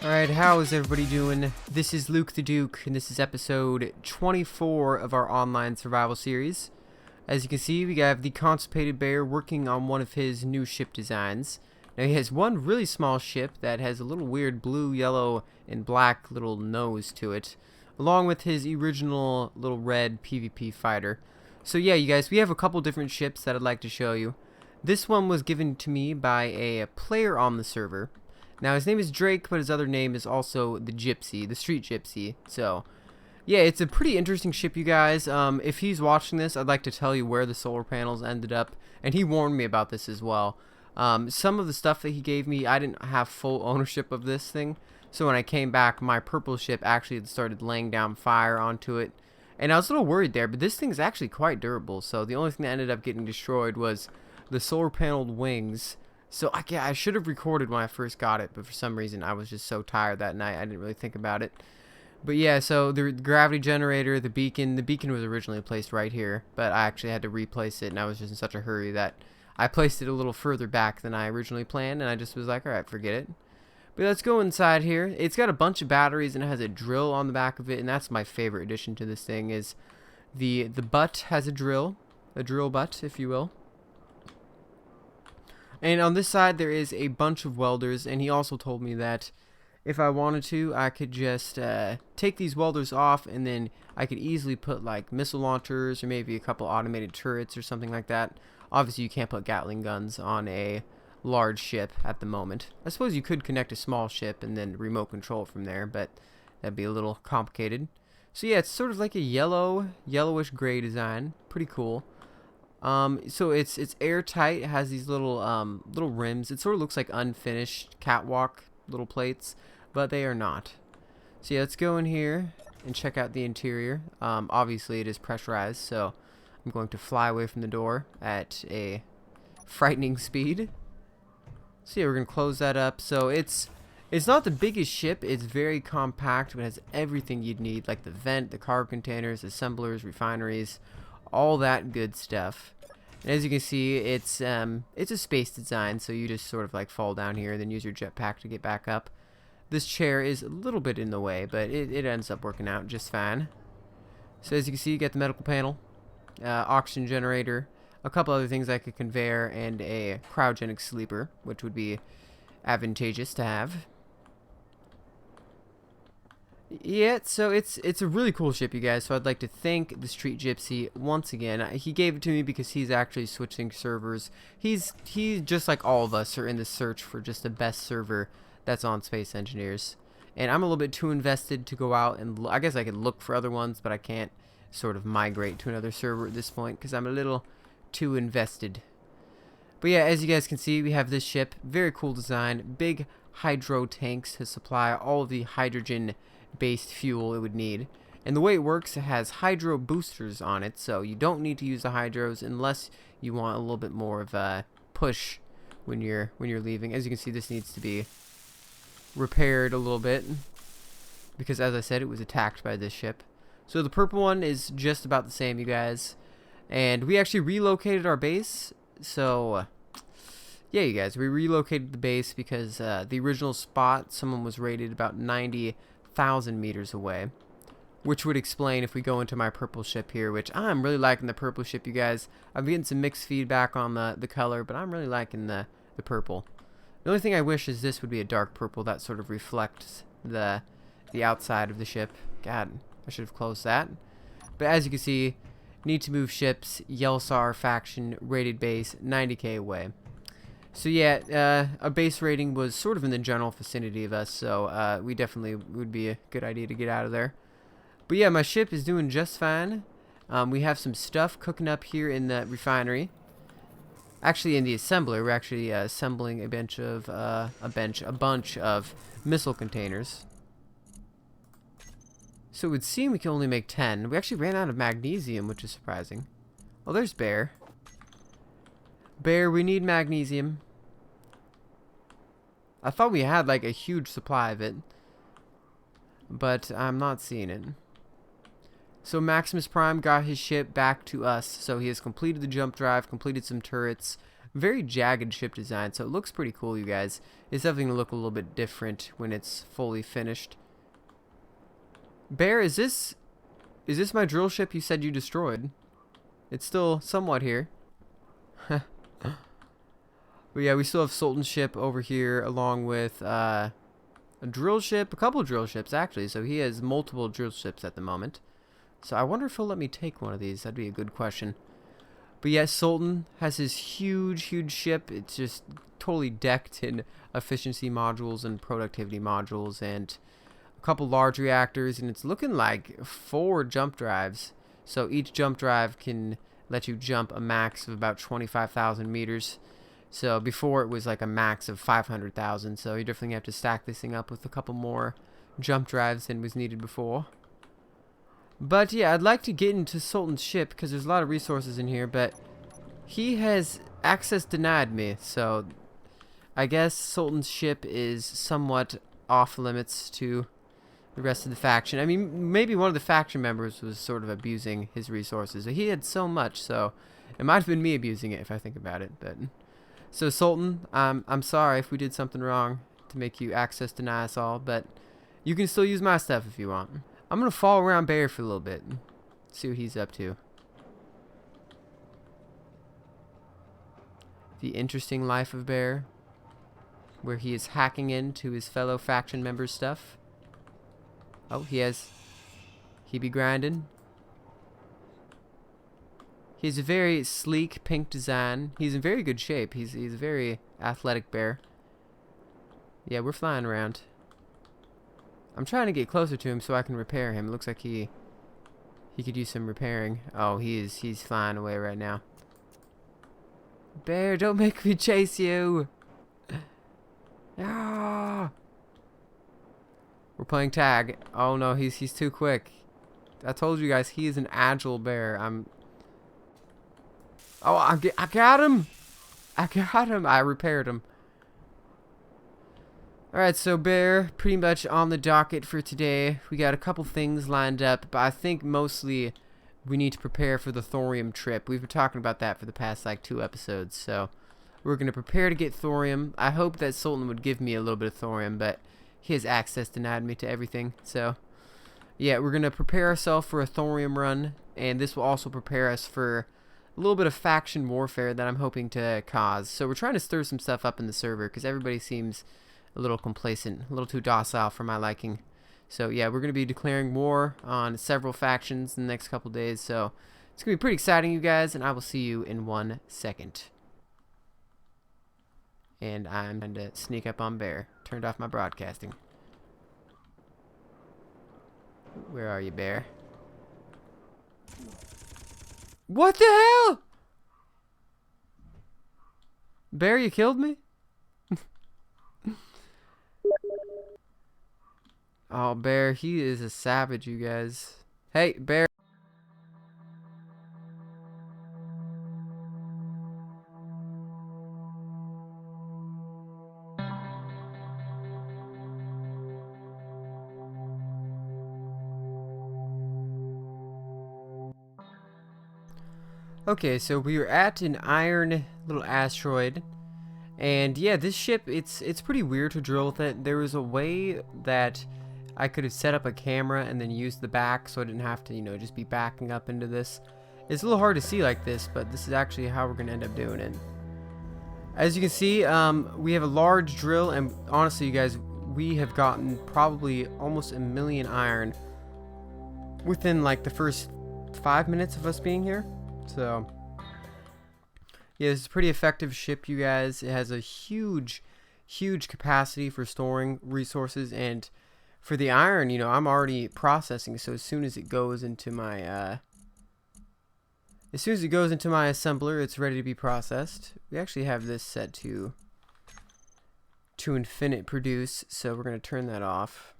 Alright, how is everybody doing? This is LuketheDuke, and this is episode 24 of our online survival series. As you can see, we have the Constipated Bear working on one of his new ship designs. Now, he has one really small ship that has a little weird blue, yellow, and black little nose to it, along with his original little red PvP fighter. So yeah, you guys, we have a couple different ships that I'd like to show you. This one was given to me by a player on the server. Now, his name is Drake, but his other name is also the Gypsy, the Street Gypsy. So, yeah, it's a pretty interesting ship, you guys. If he's watching this, I'd like to tell you where the solar panels ended up, and he warned me about this as well. Some of the stuff that he gave me, I didn't have full ownership of this thing. So when I came back, my purple ship actually had started laying down fire onto it. And I was a little worried there, but this thing is actually quite durable. So the only thing that ended up getting destroyed was the solar paneled wings. So I should have recorded when I first got it, but for some reason I was just so tired that night I didn't really think about it. But yeah, so the gravity generator, the beacon was originally placed right here, but I actually had to replace it, and I was just in such a hurry that I placed it a little further back than I originally planned, and I just was like, alright, forget it. But let's go inside here. It's got a bunch of batteries, and it has a drill on the back of it, and that's my favorite addition to this thing is the butt has a drill butt, if you will. And on this side there is a bunch of welders, and he also told me that if I wanted to, I could just take these welders off, and then I could easily put like missile launchers or maybe a couple automated turrets or something like that. Obviously you can't put Gatling guns on a large ship at the moment. I suppose you could connect a small ship and then remote control it from there, but that'd be a little complicated. So yeah, it's sort of like a yellowish gray design. Pretty cool. So it's airtight. It has these little rims. It sort of looks like unfinished catwalk little plates, but they are not. So yeah, let's go in here and check out the interior. Obviously it is pressurized, so I'm going to fly away from the door at a frightening speed. So yeah, we're gonna close that up. So it's not the biggest ship. It's very compact, but it has everything you'd need, like the vent, the cargo containers, assemblers, refineries, all that good stuff. And as you can see, it's a space design, so you just sort of like fall down here and then use your jetpack to get back up. This chair is a little bit in the way, but it ends up working out just fine. So as you can see, you get the medical panel, oxygen generator, a couple other things like a conveyor, and a cryogenic sleeper, which would be advantageous to have. Yeah, so it's a really cool ship, you guys. So I'd like to thank the Street Gypsy once again. He gave it to me because he's actually switching servers. He's just like all of us are in the search for just the best server that's on Space Engineers. And I'm a little bit too invested to go out and I guess I could look for other ones, but I can't sort of migrate to another server at this point because I'm a little too invested. But yeah, as you guys can see, we have this ship. Very cool design. Big hydro tanks to supply all of the hydrogen based fuel it would need. And the way it works, it has hydro boosters on it, so you don't need to use the hydros unless you want a little bit more of a push when you're leaving. As you can see, this needs to be repaired a little bit because, as I said, it was attacked by this ship. So the purple one is just about the same, you guys. And we actually relocated our base. So yeah, you guys, we relocated the base because the original spot, someone was rated about 90,000 meters away, which would explain if we go into my purple ship here, which I'm really liking the purple ship, you guys. I'm getting some mixed feedback on the color, but I'm really liking the purple. The only thing I wish is this would be a dark purple that sort of reflects the outside of the ship. God, I should have closed that. But as you can see, need to move ships, Yelsar faction, rated base, 90k away. So yeah, a base rating was sort of in the general vicinity of us, so we definitely would be a good idea to get out of there. But yeah, my ship is doing just fine. We have some stuff cooking up here in the refinery. Actually, in the assembler, we're actually assembling a bunch of missile containers. So it would seem we can only make 10. We actually ran out of magnesium, which is surprising. Oh, there's Bear. Bear, we need magnesium. I thought we had like a huge supply of it, but I'm not seeing it. So Maximus Prime got his ship back to us, so he has completed the jump drive, completed some turrets. Very jagged ship design, so it looks pretty cool, you guys. It's definitely going to look a little bit different when it's fully finished. Bear, is this my drill ship you said you destroyed? It's still somewhat here. But yeah, we still have Sultan's ship over here, along with a drill ship, a couple of drill ships actually. So he has multiple drill ships at the moment. So I wonder if he'll let me take one of these. That'd be a good question. But yes, Sultan has his huge ship. It's just totally decked in efficiency modules and productivity modules and a couple large reactors, and it's looking like 4 jump drives. So each jump drive can let you jump a max of about 25,000 meters. So before it was like a max of 500,000. So you definitely have to stack this thing up with a couple more jump drives than was needed before. But yeah, I'd like to get into Sultan's ship because there's a lot of resources in here, but he has access denied me. So I guess Sultan's ship is somewhat off limits to the rest of the faction. I mean, maybe one of the faction members was sort of abusing his resources. He had so much, so it might have been me abusing it if I think about it. But so Sultan, I'm sorry if we did something wrong to make you access deny us all, but you can still use my stuff if you want. I'm gonna follow around Bear for a little bit, see what he's up to. The interesting life of Bear, where he is hacking into his fellow faction members' stuff. Oh, he be grinding. He has a very sleek pink design. He's in very good shape. He's a very athletic bear. Yeah, we're flying around. I'm trying to get closer to him so I can repair him. It looks like he could use some repairing. Oh, he's flying away right now. Bear, don't make me chase you. Ah! We're playing tag. Oh no, he's too quick. I told you guys he is an agile bear. Oh, I got him. I got him. I repaired him. Alright, so Bear, pretty much on the docket for today. We got a couple things lined up, but I think mostly we need to prepare for the Thorium trip. We've been talking about that for the past like 2 episodes, so we're going to prepare to get Thorium. I hope that Sultan would give me a little bit of Thorium, but he has access denied me to everything. So yeah, we're going to prepare ourselves for a Thorium run, and this will also prepare us for a little bit of faction warfare that I'm hoping to cause. So we're trying to stir some stuff up in the server because everybody seems a little complacent, a little too docile for my liking. So yeah, we're going to be declaring war on several factions in the next couple days. So it's going to be pretty exciting, you guys, and I will see you in 1 second. And I'm going to sneak up on Bear. Turned off my broadcasting. Where are you, Bear? What the hell? Bear, you killed me? Oh, Bear, he is a savage, you guys. Hey, Bear. Okay, so we are at an iron little asteroid. And yeah, this ship, it's pretty weird to drill with it. There was a way that I could have set up a camera and then used the back so I didn't have to, you know, just be backing up into this. It's a little hard to see like this, but this is actually how we're going to end up doing it. As you can see, we have a large drill, and honestly, you guys, we have gotten probably almost 1 million iron within like the first 5 minutes of us being here. So Yeah, it's a pretty effective ship, you guys. It has a huge capacity for storing resources, and for the iron, you know, I'm already processing, so as soon as it goes into my assembler, it's ready to be processed. We actually have this set to infinite produce, so we're going to turn that off.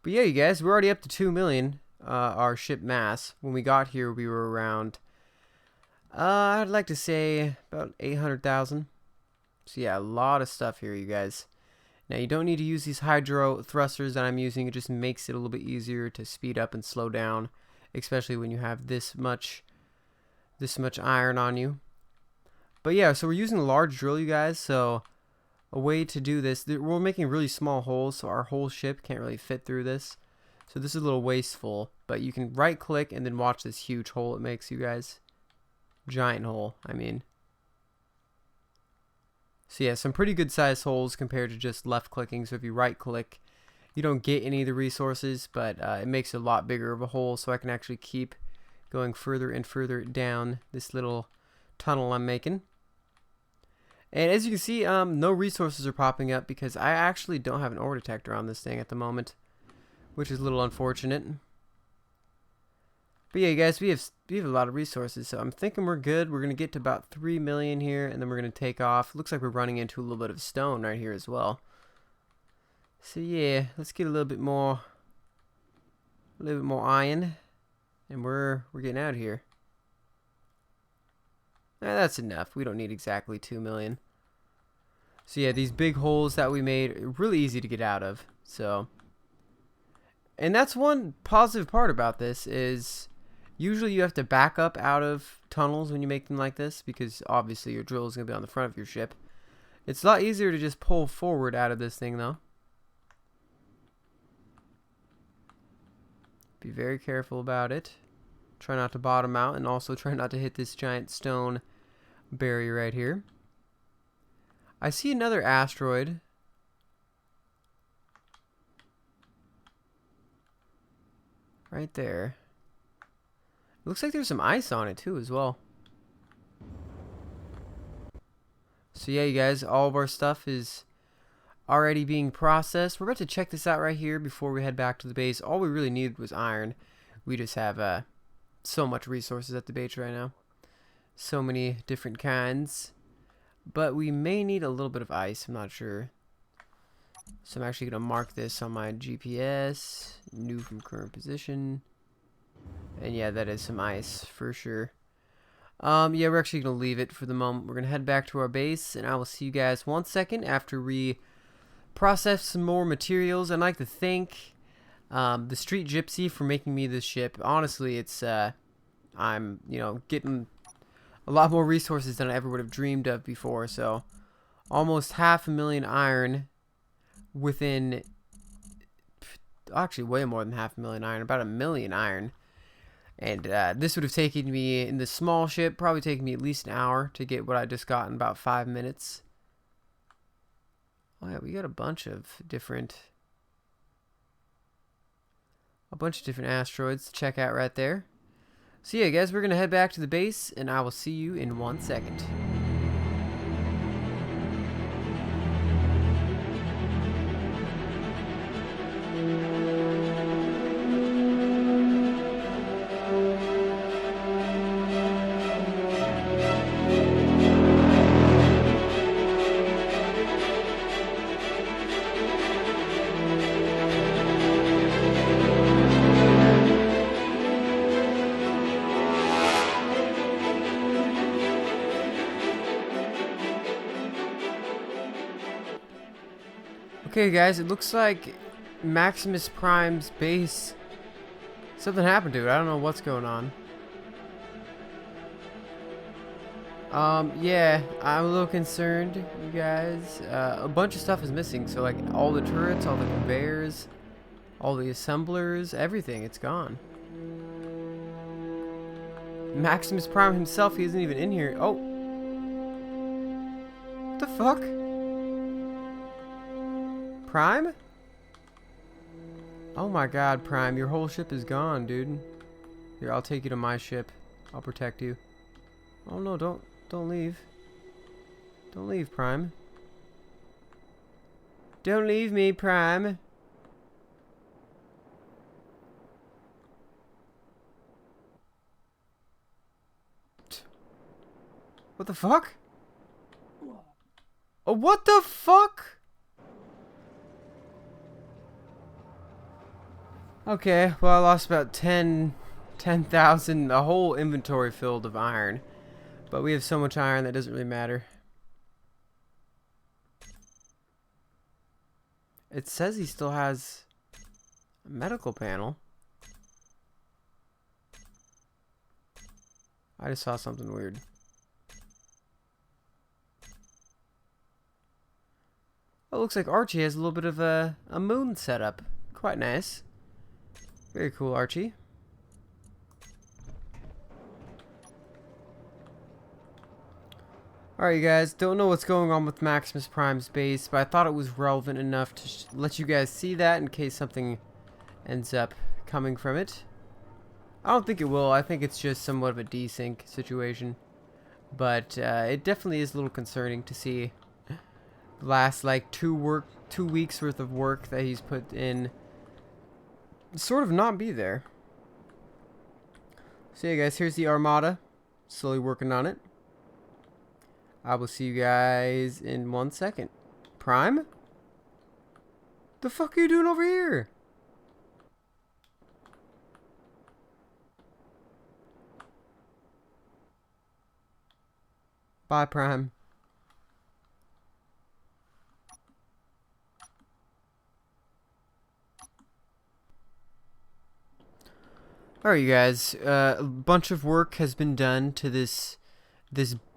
But yeah, you guys, we're already up to 2 million, our ship mass. When we got here, we were around, I'd like to say about 800,000. So yeah, a lot of stuff here, you guys. Now, you don't need to use these hydro thrusters that I'm using. It just makes it a little bit easier to speed up and slow down, especially when you have this much iron on you. But yeah, so we're using a large drill, you guys. So a way to do this, we're making really small holes, so our whole ship can't really fit through this. So this is a little wasteful, but you can right click and then watch this huge hole it makes, you guys. Giant hole, I mean. So yeah, some pretty good sized holes compared to just left clicking. So if you right click, you don't get any of the resources, but it makes a lot bigger of a hole, so I can actually keep going further and further down this little tunnel I'm making. And as you can see, no resources are popping up because I actually don't have an ore detector on this thing at the moment, which is a little unfortunate. But yeah, you guys, we have a lot of resources, so I'm thinking we're good. We're gonna get to about 3 million here, and then we're gonna take off. Looks like we're running into a little bit of stone right here as well. So yeah, let's get a little bit more iron, and we're getting out of here. That's enough. We don't need exactly 2 million. So yeah, these big holes that we made are really easy to get out of. So, and that's one positive part about this is usually you have to back up out of tunnels when you make them like this, because obviously your drill is going to be on the front of your ship. It's a lot easier to just pull forward out of this thing though. Be very careful about it. Try not to bottom out, and also try not to hit this giant stone barrier right here. I see another asteroid. Right there. Looks like there's some ice on it too as well. So yeah, you guys, all of our stuff is already being processed. We're about to check this out right here before we head back to the base. All we really needed was iron. We just have so much resources at the base right now. So many different kinds. But we may need a little bit of ice. I'm not sure. So I'm actually going to mark this on my GPS. New from current position. And yeah, that is some ice for sure. Yeah, we're actually going to leave it for the moment. We're going to head back to our base, and I will see you guys 1 second after we process some more materials. I'd like to thank the Street Gypsy for making me this ship. Honestly, it's I'm, you know, getting a lot more resources than I ever would have dreamed of before. So almost 500,000 iron within, actually way more than 500,000 iron, about 1 million iron. And this would have taken me, in the small ship, probably taken me at least an hour to get what I just got in about 5 minutes. Oh yeah, we got a bunch of different asteroids to check out right there. So yeah, guys, we're going to head back to the base, and I will see you in 1 second. Okay, guys, it looks like Maximus Prime's base, something happened to it. I don't know what's going on. Yeah, I'm a little concerned, you guys. A bunch of stuff is missing. So, like, all the turrets, all the conveyors, all the assemblers, everything, it's gone. Maximus Prime himself, he isn't even in here. Oh. What the fuck? Prime? Oh my god, Prime, your whole ship is gone, dude. Here, I'll take you to my ship. I'll protect you. Oh no, don't leave. Don't leave, Prime. Don't leave me, Prime. What the fuck? Oh, what the fuck? Okay, well I lost about 10,000, a whole inventory filled of iron. But we have so much iron that doesn't really matter. It says he still has a medical panel. I just saw something weird. Oh, it looks like Archie has a little bit of a moon setup. Quite nice. Very cool, Archie. Alright, you guys, don't know what's going on with Maximus Prime's base, but I thought it was relevant enough to let you guys see that in case something ends up coming from it. I don't think it will. I think it's just somewhat of a desync situation. But it definitely is a little concerning to see the last, like, 2 weeks worth of work that he's put in sort of not be there. So yeah, guys, here's the Armada. Slowly working on it. I will see you guys in 1 second. Prime? The fuck are you doing over here? Bye, Prime. Alright, you guys. A bunch of work has been done to this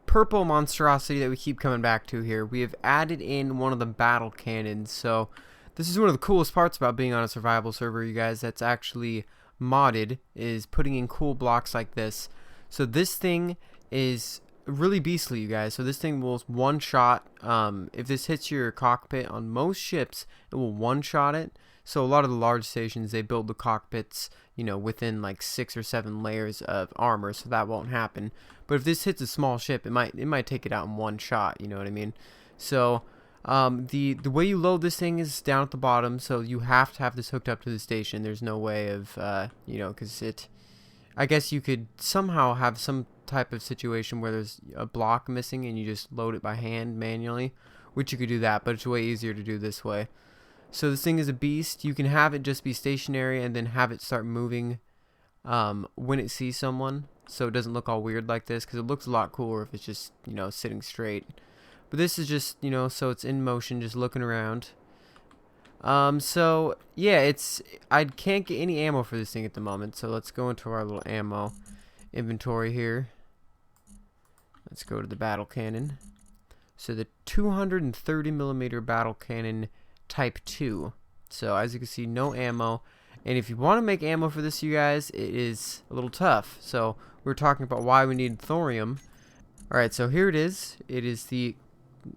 purple monstrosity that we keep coming back to here. We have added in one of the battle cannons. So this is one of the coolest parts about being on a survival server, you guys, that's actually modded, is putting in cool blocks like this. So this thing is really beastly, you guys. So this thing will one-shot, if this hits your cockpit on most ships, it will one-shot it. So a lot of the large stations, they build the cockpits, you know, within like 6 or 7 layers of armor, so that won't happen. But if this hits a small ship, it might take it out in one shot, you know what I mean? So the way you load this thing is down at the bottom, so you have to have this hooked up to the station. There's no way of, you know, because I guess you could somehow have some type of situation where there's a block missing and you just load it by hand manually, which you could do that, but it's way easier to do this way. So this thing is a beast. You can have it just be stationary and then have it start moving when it sees someone, so it doesn't look all weird like this, because it looks a lot cooler if it's just, you know, sitting straight. But this is just, you know, so it's in motion, just looking around. So yeah, I can't get any ammo for this thing at the moment, so let's go into our little ammo inventory here. Let's go to the battle cannon. So the 230mm battle cannon Type 2. So as you can see, no ammo. And if you want to make ammo for this, you guys, it is a little tough. So we're talking about why we need thorium. Alright, so here it is. It is it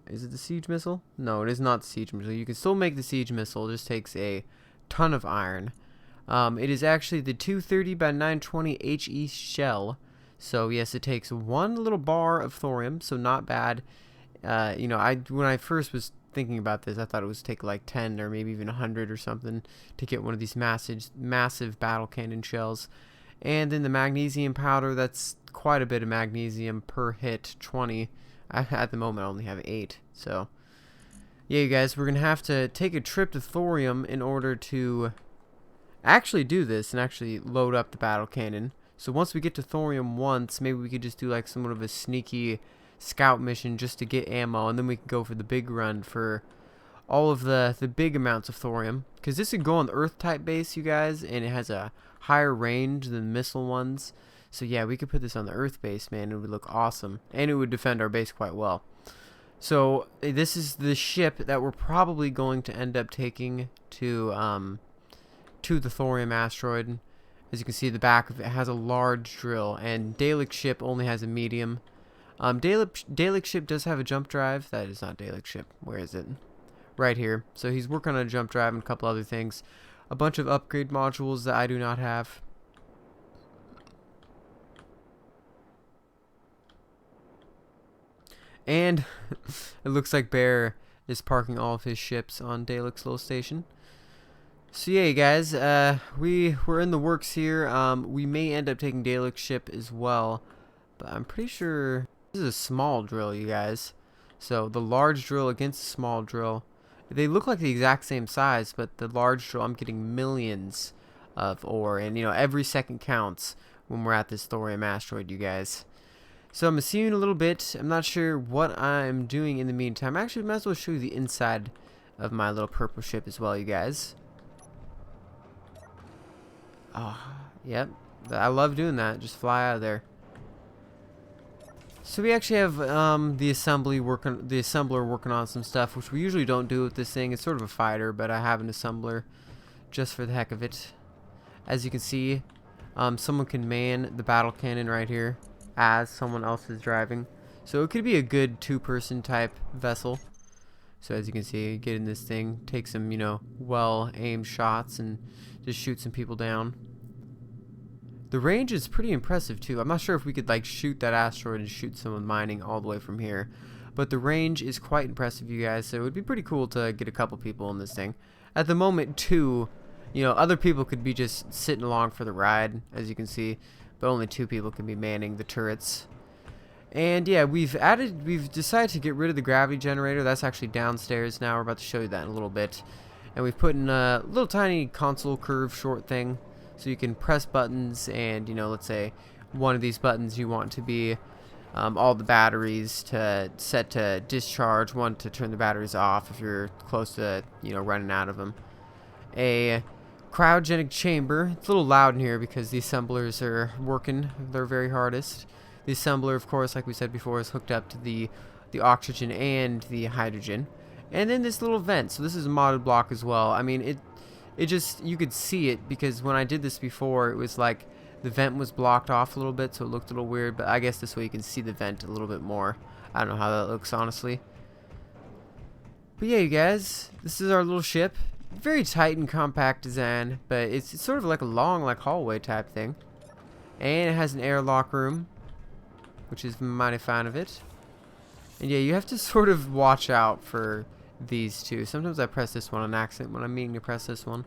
the siege missile? No, it is not the siege missile. You can still make the siege missile. It just takes a ton of iron. It is actually the 230 by 920 HE shell. So yes, it takes 1 little bar of thorium, so not bad. You know, when I first was thinking about this, I thought it was take like 10 or maybe even 100 or something to get one of these massive battle cannon shells. And then the magnesium powder, that's quite a bit of magnesium per hit, 20. At the moment I only have 8. So yeah, you guys, we're gonna have to take a trip to Thorium in order to actually do this and actually load up the battle cannon. So once we get to Thorium once, maybe we could just do like somewhat of a sneaky scout mission just to get ammo, and then we can go for the big run for all of the big amounts of thorium, because this would go on the Earth type base, you guys, and it has a higher range than missile ones. So yeah, we could put this on the Earth base, man. It would look awesome, and it would defend our base quite well. So this is the ship that we're probably going to end up taking to the Thorium asteroid. As you can see, the back of it has a large drill, and Dalek's ship only has a medium. Dalek's ship does have a jump drive. That is not Dalek's ship. Where is it? Right here. So he's working on a jump drive and a couple other things. A bunch of upgrade modules that I do not have. And it looks like Bear is parking all of his ships on Dalek's little station. So yeah, guys, we're in the works here. We may end up taking Dalek's ship as well, but I'm pretty sure this is a small drill, you guys. So the large drill against the small drill, they look like the exact same size, but the large drill, I'm getting millions of ore, and you know, every second counts when we're at this Thorium asteroid, you guys. So I'm gonna see you in a little bit. I'm not sure what I'm doing in the meantime. Actually, I might as well show you the inside of my little purple ship as well, you guys. Oh, yep. I love doing that. Just fly out of there. So we actually have the assembler working on some stuff, which we usually don't do with this thing. It's sort of a fighter, but I have an assembler just for the heck of it. As you can see, someone can man the battle cannon right here as someone else is driving. So it could be a good two-person type vessel. So as you can see, get in this thing, take some, you know, well-aimed shots and just shoot some people down. The range is pretty impressive too. I'm not sure if we could like shoot that asteroid and shoot someone mining all the way from here, but the range is quite impressive, you guys. So it would be pretty cool to get a couple people in this thing. At the moment, two, you know, other people could be just sitting along for the ride, as you can see, but only two people can be manning the turrets. And yeah, we've decided to get rid of the gravity generator. That's actually downstairs now. We're about to show you that in a little bit. And we've put in a little tiny console curve short thing, so you can press buttons, and you know, let's say one of these buttons you want to be all the batteries to set to discharge, one to turn the batteries off if you're close to, you know, running out of them. A cryogenic chamber. It's a little loud in here because the assemblers are working their very hardest. The assembler, of course, like we said before, is hooked up to the oxygen and the hydrogen. And then this little vent. So this is a modded block as well. I mean, it just, you could see it because when I did this before, it was like the vent was blocked off a little bit, so it looked a little weird. But I guess this way you can see the vent a little bit more. I don't know how that looks, honestly. But yeah, you guys, this is our little ship. Very tight and compact design, but it's sort of like a long, like, hallway type thing. And it has an airlock room, which is mighty fine of it. And yeah, you have to sort of watch out for these two. Sometimes I press this one on accident when I'm meaning to press this one.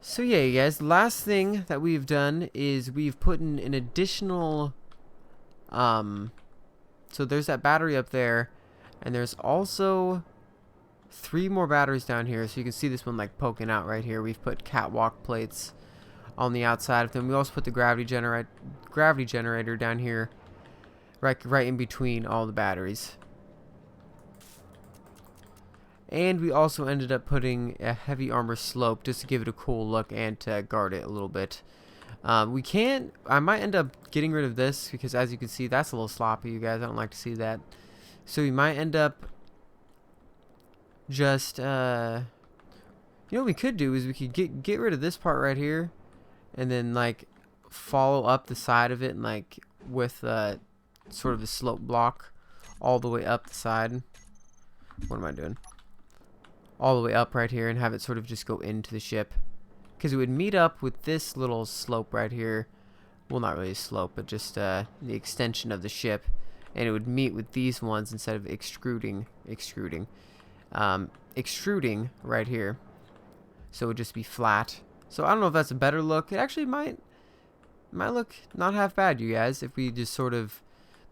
So yeah, you guys, last thing that we've done is we've put in an additional so there's that battery up there, and there's also 3 more batteries down here. So you can see this one like poking out right here. We've put catwalk plates on the outside of them. We also put the gravity generator down here, right in between all the batteries. And we also ended up putting a heavy armor slope just to give it a cool look and to guard it a little bit. I might end up getting rid of this because, as you can see, that's a little sloppy, you guys. I don't like to see that. So we might end up just, you know, what we could do is we could get rid of this part right here, and then like follow up the side of it, and like with sort of a slope block all the way up the side. What am I doing? All the way up right here, and have it sort of just go into the ship, because it would meet up with this little slope right here. Well, not really a slope, but just the extension of the ship, and it would meet with these ones instead of extruding right here. So it would just be flat. So I don't know if that's a better look. It actually might look not half bad, you guys, if we just sort of,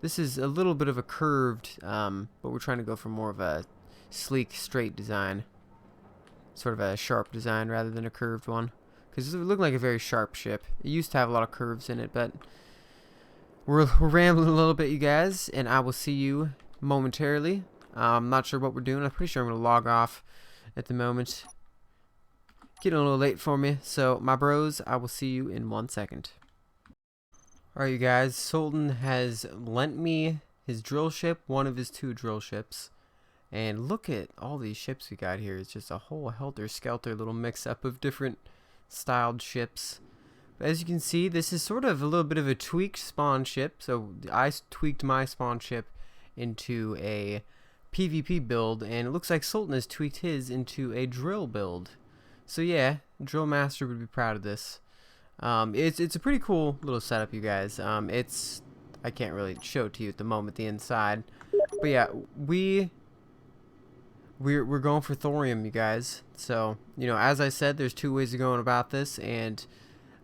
this is a little bit of a curved, but we're trying to go for more of a sleek, straight design, sort of a sharp design rather than a curved one, because it looked like a very sharp ship. It used to have a lot of curves in it, but we're rambling a little bit, you guys, and I will see you momentarily. I'm not sure what we're doing. I'm pretty sure I'm going to log off at the moment. Getting a little late for me, so my bros, I will see you in 1 second. Alright, you guys, Sultan has lent me his drill ship, one of his 2 drill ships. And look at all these ships we got here. It's just a whole helter-skelter little mix-up of different styled ships. But as you can see, this is sort of a little bit of a tweaked spawn ship. So I tweaked my spawn ship into a PvP build, and it looks like Sultan has tweaked his into a drill build. So yeah, Drill Master would be proud of this. It's a pretty cool little setup, you guys. It's I can't really show it to you at the moment, the inside. But yeah, we're going for thorium, you guys. So, you know, as I said, there's 2 ways of going about this, and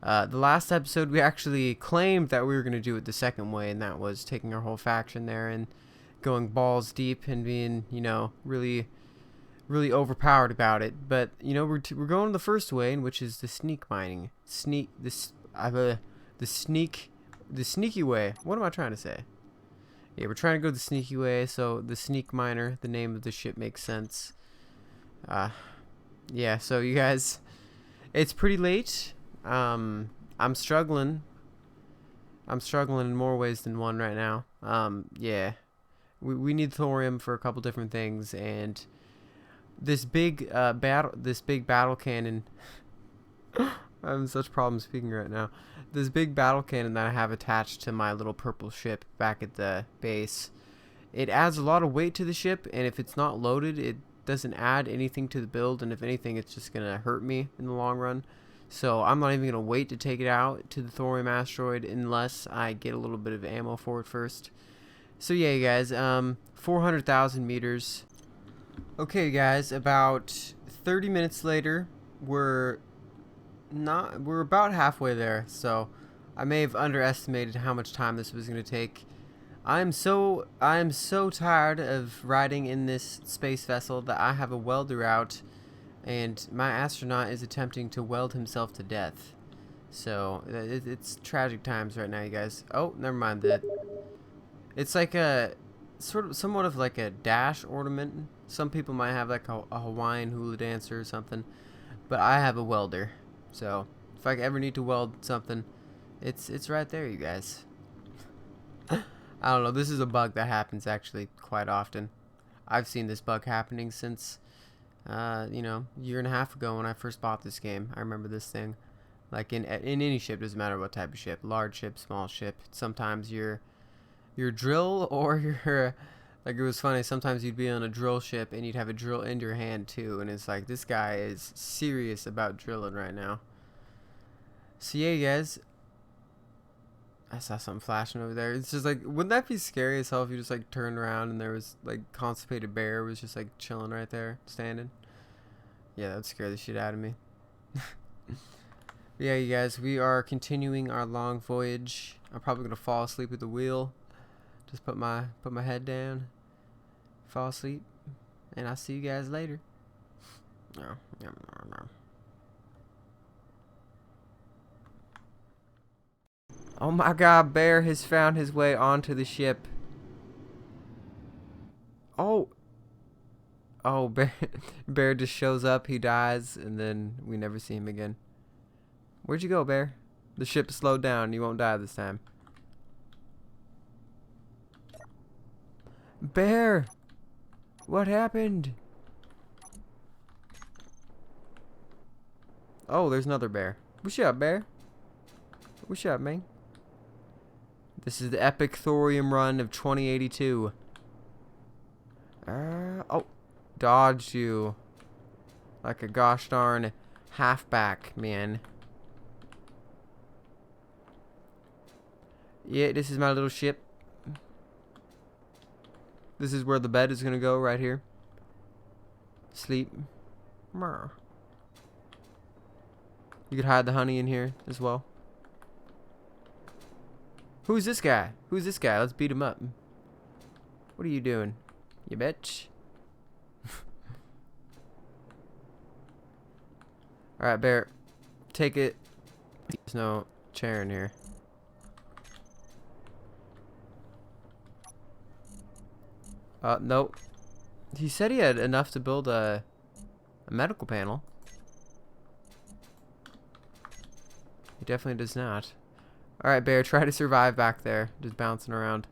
the last episode we actually claimed that we were going to do it the second way, and that was taking our whole faction there and going balls deep and being, you know, really overpowered about it. But, you know, we're going the first way, which is the sneak mining. The sneaky way. What am I trying to say? Yeah, we're trying to go the sneaky way, so the sneak miner, the name of the ship, makes sense. Yeah, so you guys, it's pretty late. I'm struggling in more ways than one right now. Yeah, we need thorium for a couple different things, and this big battle cannon. I'm having such problems speaking right now. This big battle cannon that I have attached to my little purple ship back at the base, it adds a lot of weight to the ship, and if it's not loaded, it doesn't add anything to the build, and if anything, it's just gonna hurt me in the long run. So I'm not even gonna wait to take it out to the thorium asteroid unless I get a little bit of ammo for it first. So yeah, you guys, 400,000 meters. Okay, guys, about 30 minutes later, we're about halfway there, so I may have underestimated how much time this was going to take. I'm so tired of riding in this space vessel that I have a welder out, and my astronaut is attempting to weld himself to death. So it's tragic times right now, you guys. Oh, never mind that. It's like a somewhat of like a dash ornament. Some people might have like a Hawaiian hula dancer or something, but I have a welder. So if I ever need to weld something, it's right there, you guys. I don't know. This is a bug that happens actually quite often. I've seen this bug happening since, you know, a year and a half ago when I first bought this game. I remember this thing. Like in any ship, doesn't matter what type of ship, large ship, small ship. Sometimes your drill or your like, it was funny. Sometimes you'd be on a drill ship and you'd have a drill in your hand too, and it's like, this guy is serious about drilling right now. So yeah, you guys, I saw something flashing over there. It's just like, wouldn't that be scary as hell if you just like turned around and there was like constipated bear was just like chilling right there, standing? Yeah, that would scare the shit out of me. Yeah, you guys, we are continuing our long voyage. I'm probably gonna fall asleep at the wheel. Just put my head down, fall asleep, and I'll see you guys later. Oh my God, Bear has found his way onto the ship. Oh, Bear just shows up, he dies, and then we never see him again. Where'd you go, Bear? The ship slowed down. You won't die this time. Bear! What happened? Oh, there's another bear. What's up, Bear? What's up, man? This is the epic thorium run of 2082. Oh, dodged you. Like a gosh darn halfback, man. Yeah, this is my little ship. This is where the bed is gonna go, right here. Sleep. You could hide the honey in here as well. Who's this guy? Who's this guy? Let's beat him up. What are you doing, you bitch? Alright, Bear. Take it. There's no chair in here. Nope. He said he had enough to build a medical panel. He definitely does not. Alright, Bear, try to survive back there. Just bouncing around.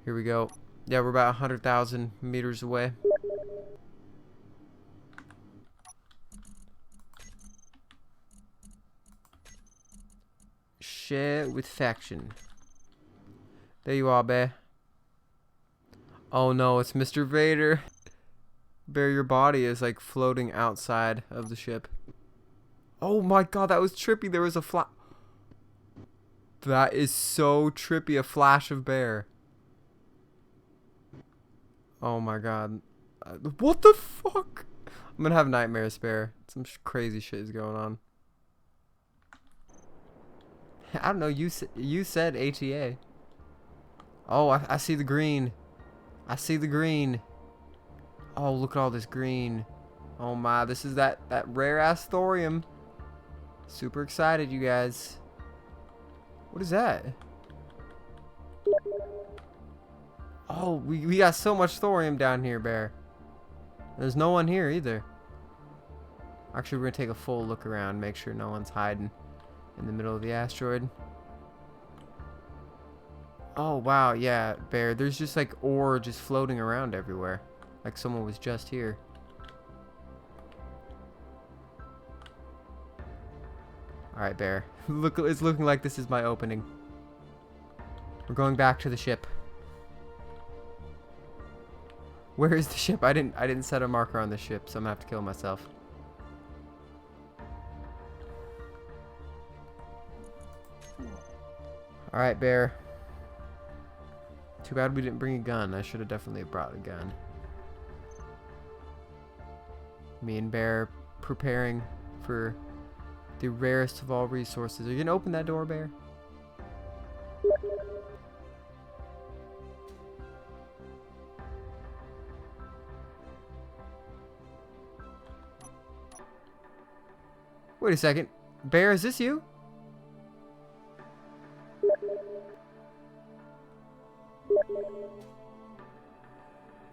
Here we go. Yeah, we're about 100,000 meters away. Share with faction. There you are, Bear. Oh no, it's Mr. Vader. Bear, your body is like floating outside of the ship. Oh my God, that was trippy. There was a That is so trippy. A flash of bear. Oh my god. What the fuck? I'm gonna have nightmares, bear. Some crazy shit is going on. I don't know. You said ATA. Oh, I see the green. I see the green. Oh, look at all this green. Oh my, this is that rare ass thorium. Super excited, you guys. What is that? Oh, we got so much thorium down here, bear. There's no one here either. Actually, we're gonna take a full look around, make sure no one's hiding in the middle of the asteroid. Oh wow, yeah, bear. There's just like ore just floating around everywhere, like someone was just here. All right, bear. Look, it's looking like this is my opening. We're going back to the ship. Where is the ship? I didn't set a marker on the ship, so I'm gonna have to kill myself. All right, bear. Too bad we didn't bring a gun. I should have definitely brought a gun. Me and bear preparing for the rarest of all resources. Are you gonna open that door, bear? Wait a second. Bear, is this you?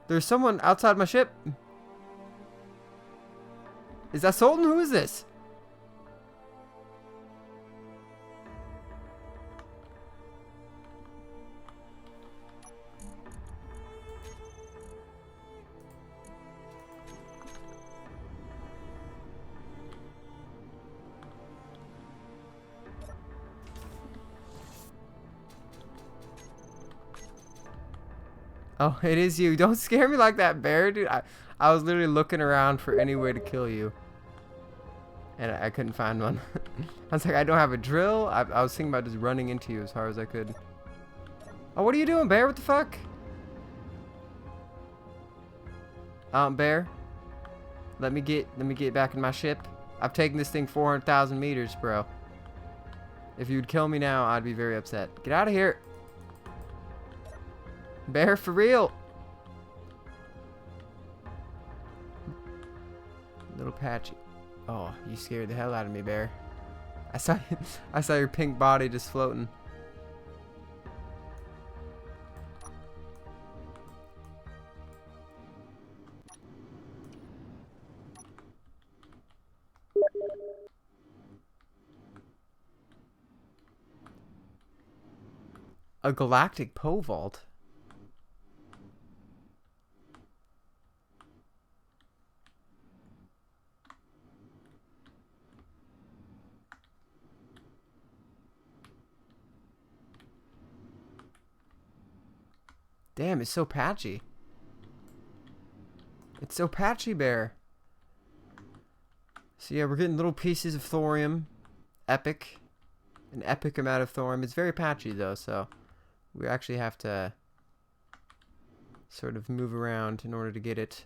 There's someone outside my ship. Is that Sultan? Who is this? Oh, it is you. Don't scare me like that, bear, dude. I was literally looking around for any way to kill you. And I couldn't find one. I was like, I don't have a drill. I was thinking about just running into you as hard as I could. Oh, what are you doing, bear? What the fuck? Bear. Let me get back in my ship. I've taken this thing 400,000 meters, bro. If you'd kill me now, I'd be very upset. Get out of here. Bear, for real. Little patchy. Oh, you scared the hell out of me, bear. I saw your pink body just floating. A galactic pole vault. Damn, it's so patchy. It's so patchy, bear. So yeah, we're getting little pieces of thorium. Epic. An epic amount of thorium. It's very patchy though, so we actually have to sort of move around in order to get it.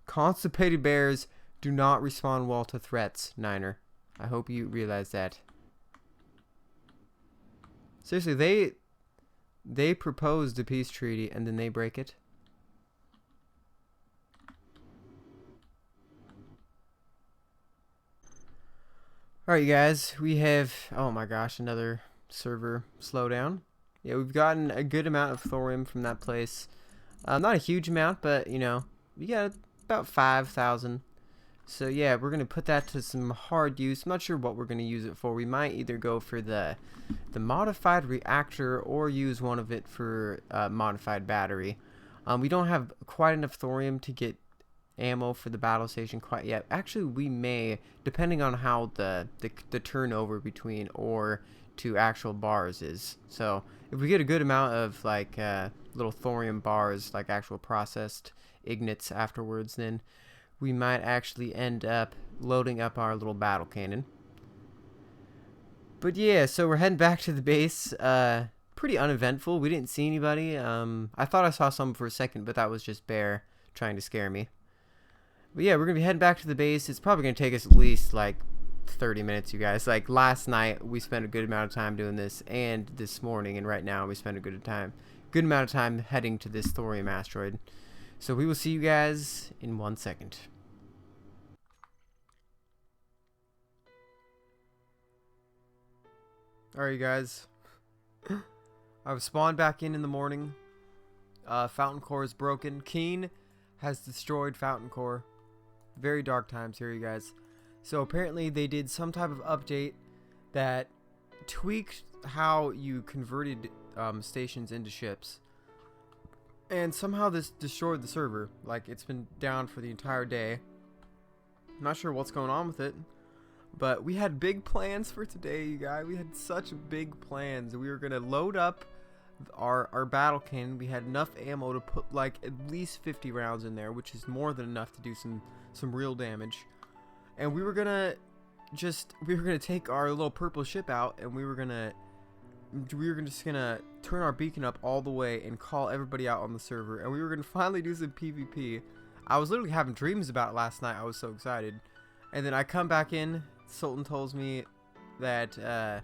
Constipated bears do not respond well to threats, Niner. I hope you realize that. Seriously, they proposed a peace treaty and then they break it. Alright, you guys, we have, oh my gosh, another server slowdown. Yeah, we've gotten a good amount of thorium from that place. Not a huge amount, but, you know, we got about 5,000. So yeah, we're going to put that to some hard use. I'm not sure what we're going to use it for. We might either go for the modified reactor or use one of it for modified battery. We don't have quite enough thorium to get ammo for the battle station quite yet. Actually, we may, depending on how the turnover between ore to actual bars is. So if we get a good amount of like little thorium bars, like actual processed ignits afterwards, then we might actually end up loading up our little battle cannon. But yeah, so we're heading back to the base. Pretty uneventful. We didn't see anybody. I thought I saw someone for a second, but that was just Bear trying to scare me. But yeah, we're going to be heading back to the base. It's probably going to take us at least like 30 minutes, you guys. Like last night, we spent a good amount of time doing this, and this morning, and right now, we spent a good amount of time heading to this Thorium asteroid. So we will see you guys in 1 second. Alright, you guys. I've spawned back in the morning. Fountain core is broken. Keen has destroyed fountain core. Very dark times here, you guys. So apparently they did some type of update that tweaked how you converted stations into ships. And somehow this destroyed the server. Like, it's been down for the entire day. I'm not sure what's going on with it. But we had big plans for today, you guys. We had such big plans. We were going to load up our battle cannon. We had enough ammo to put like at least 50 rounds in there, which is more than enough to do some real damage. And we were going to take our little purple ship out, and we were just gonna turn our beacon up all the way and call everybody out on the server, and we were gonna finally do some PvP. I was literally having dreams about it last night. I was so excited. And then I come back in. Sultan tells me that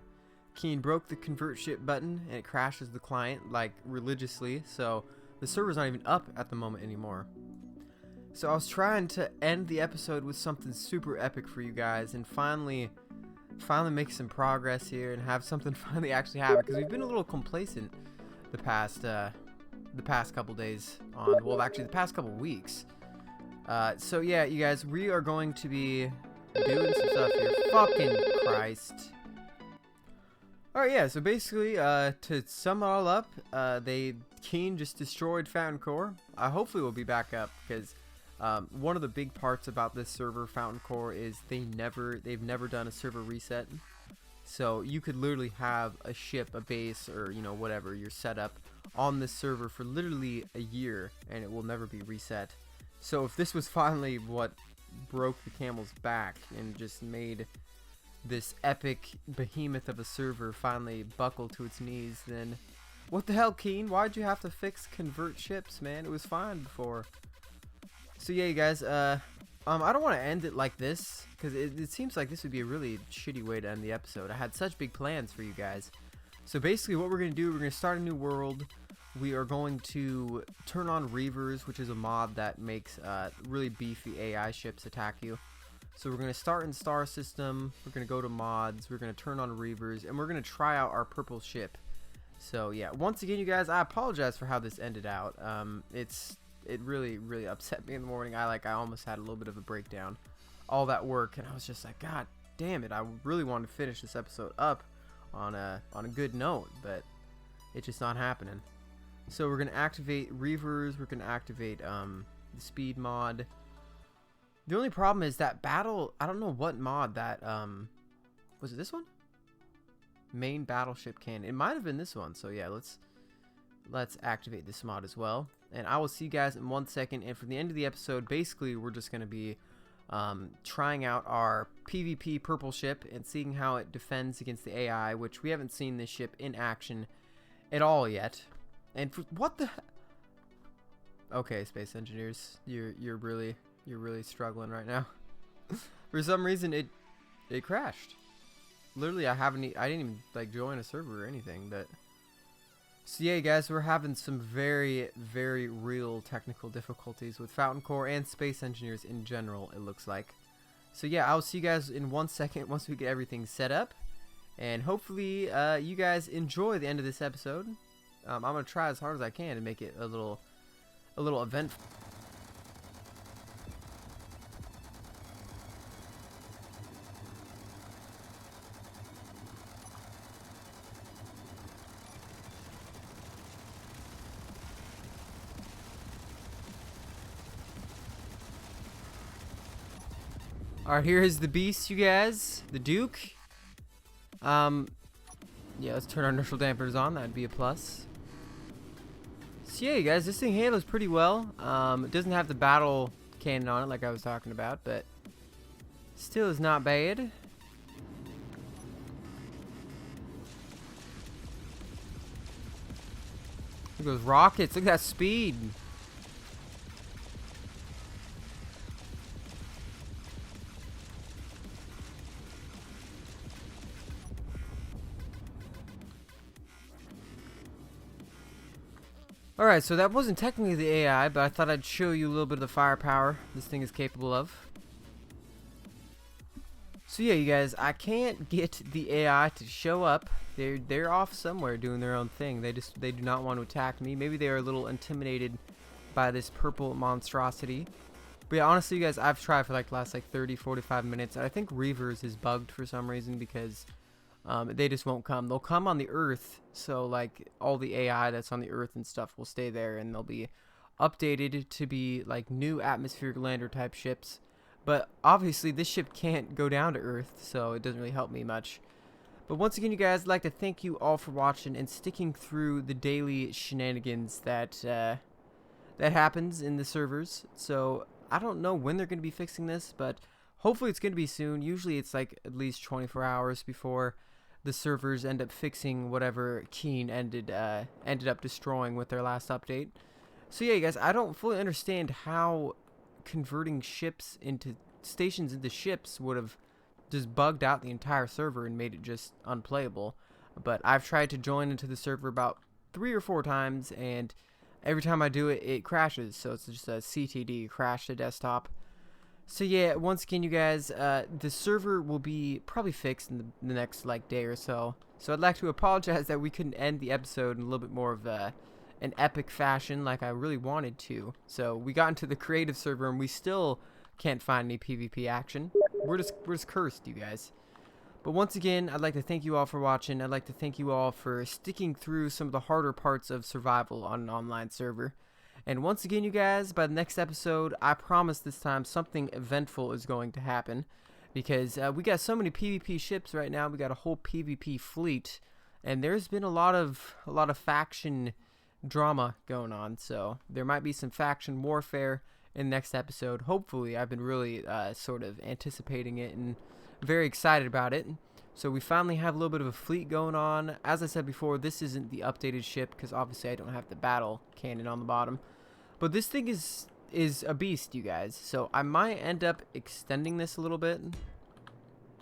Keen broke the convert ship button and it crashes the client like religiously, so the server's not even up at the moment anymore. So I was trying to end the episode with something super epic for you guys and finally make some progress here and have something finally actually happen, because we've been a little complacent the past couple days actually the past couple weeks. So yeah, you guys, we are going to be doing some stuff here. Fucking Christ. Alright, yeah, so basically, to sum it all up, Keen just destroyed Fountain Core. Hopefully we'll be back up, because one of the big parts about this server, Fountain Core, is they've never done a server reset. So you could literally have a ship, a base, or, you know, whatever, your setup on this server for literally a year, and it will never be reset. So if this was finally what broke the camel's back and just made this epic behemoth of a server finally buckle to its knees, then what the hell, Keen? Why'd you have to fix convert ships, man? It was fine before. So yeah, you guys, I don't want to end it like this, because it seems like this would be a really shitty way to end the episode. I had such big plans for you guys. So basically what we're going to do, we're going to start a new world. We are going to turn on Reavers, which is a mod that makes really beefy AI ships attack you. So we're going to start in Star System, we're going to go to mods, we're going to turn on Reavers, and we're going to try out our purple ship. So yeah, once again, you guys, I apologize for how this ended out. It really upset me in the morning. I almost had a little bit of a breakdown. All that work, and I was just like, God damn it, I really wanted to finish this episode up on a good note, but it's just not happening. So we're going to activate Reavers, we're going to activate the speed mod. The only problem is that battle, I don't know what mod that, was it this one? Main battleship cannon. It might have been this one, so yeah, let's activate this mod as well. And I will see you guys in 1 second, and for the end of the episode, basically we're just going to be trying out our PvP purple ship and seeing how it defends against the AI, which we haven't seen this ship in action at all yet. And for, what the? Okay, space engineers, you're really struggling right now. For some reason, it crashed. Literally, I didn't even like join a server or anything. But so yeah, guys, we're having some very real technical difficulties with Fountain Core and space engineers in general. It looks like. So yeah, I'll see you guys in 1 second once we get everything set up, and hopefully you guys enjoy the end of this episode. I'm gonna try as hard as I can to make it a little event. Alright, here is the beast, you guys. The Duke. Yeah, let's turn our inertial dampers on. That'd be a plus. So yeah, you guys, this thing handles pretty well. It doesn't have the battle cannon on it like I was talking about, but Still is not bad. Look at those rockets. Look at that speed. Alright, so that wasn't technically the AI, but I thought I'd show you a little bit of the firepower this thing is capable of. So yeah, you guys, I can't get the AI to show up. They're off somewhere doing their own thing. They do not want to attack me. Maybe they are a little intimidated by this purple monstrosity. But yeah, honestly, you guys, I've tried for like the last 30-45 minutes. And I think Reavers is bugged for some reason because they just won't come. They'll come on the Earth, so like all the AI that's on the Earth and stuff will stay there, and they'll be updated to be like new atmospheric lander type ships. But obviously this ship can't go down to Earth, so it doesn't really help me much. But once again, you guys, I'd like to thank you all for watching and sticking through the daily shenanigans that that happens in the servers. So I don't know when they're going to be fixing this, but hopefully it's going to be soon. Usually it's like at least 24 hours before the servers end up fixing whatever Keen ended up destroying with their last update. So yeah, you guys, I don't fully understand how converting ships into stations into ships would have just bugged out the entire server and made it just unplayable. But I've tried to join into the server about 3 or 4 times, and every time I do it, it crashes. So it's just a CTD, crash to desktop. So yeah, once again, you guys, the server will be probably fixed in the next day or so. So I'd like to apologize that we couldn't end the episode in a little bit more of an epic fashion like I really wanted to. So we got into the creative server and we still can't find any PvP action. We're just cursed, you guys. But once again, I'd like to thank you all for watching. I'd like to thank you all for sticking through some of the harder parts of survival on an online server. And once again, you guys, by the next episode, I promise this time something eventful is going to happen. Because we got so many PvP ships right now. We got a whole PvP fleet. And there's been a lot of faction drama going on, so there might be some faction warfare in the next episode. Hopefully. I've been really sort of anticipating it and very excited about it. So we finally have a little bit of a fleet going on. As I said before, this isn't the updated ship because obviously I don't have the battle cannon on the bottom, but this thing is a beast, you guys. So I might end up extending this a little bit,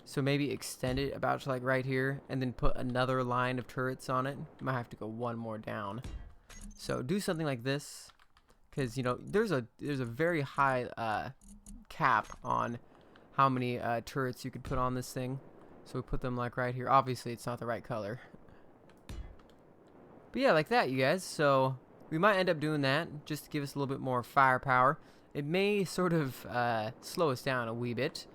so maybe extend it about to like right here and then put another line of turrets on it. Might have to go one more down. So do something like this, because you know there's a very high cap on how many turrets you could put on this thing. So we put them like right here. Obviously it's not the right color, but yeah, like that, you guys. So we might end up doing that just to give us a little bit more firepower. It may sort of slow us down a wee bit,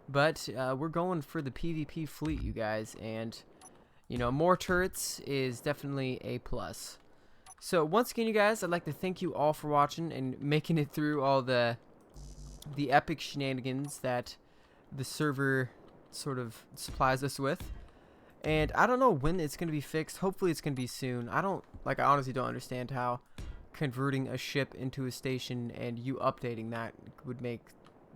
but we're going for the PvP fleet, you guys, and you know more turrets is definitely a plus. So once again, you guys, I'd like to thank you all for watching and making it through all the epic shenanigans that the server sort of supplies us with. And I don't know when it's going to be fixed. Hopefully it's going to be soon. I honestly don't understand how converting a ship into a station and you updating that would make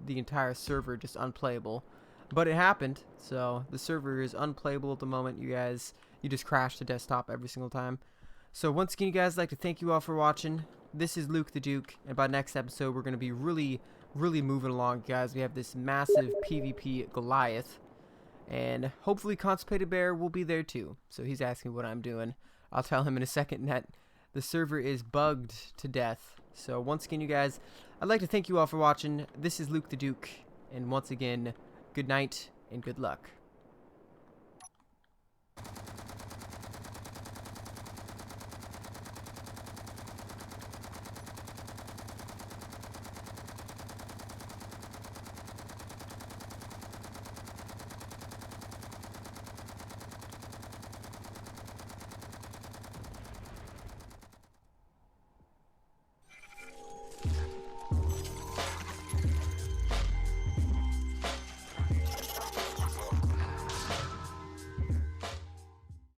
the entire server just unplayable. But it happened. So the server is unplayable at the moment, you guys. You just crash the desktop every single time. So once again, you guys, I'd like to thank you all for watching. This is LuketheDuke, and by next episode, we're going to be really moving along, guys. We have this massive PvP Goliath, and hopefully Constipated Bear will be there too. So he's asking what I'm doing. I'll tell him in a second that the server is bugged to death. So once again, you guys, I'd like to thank you all for watching. This is LuketheDuke, and once again, good night and good luck.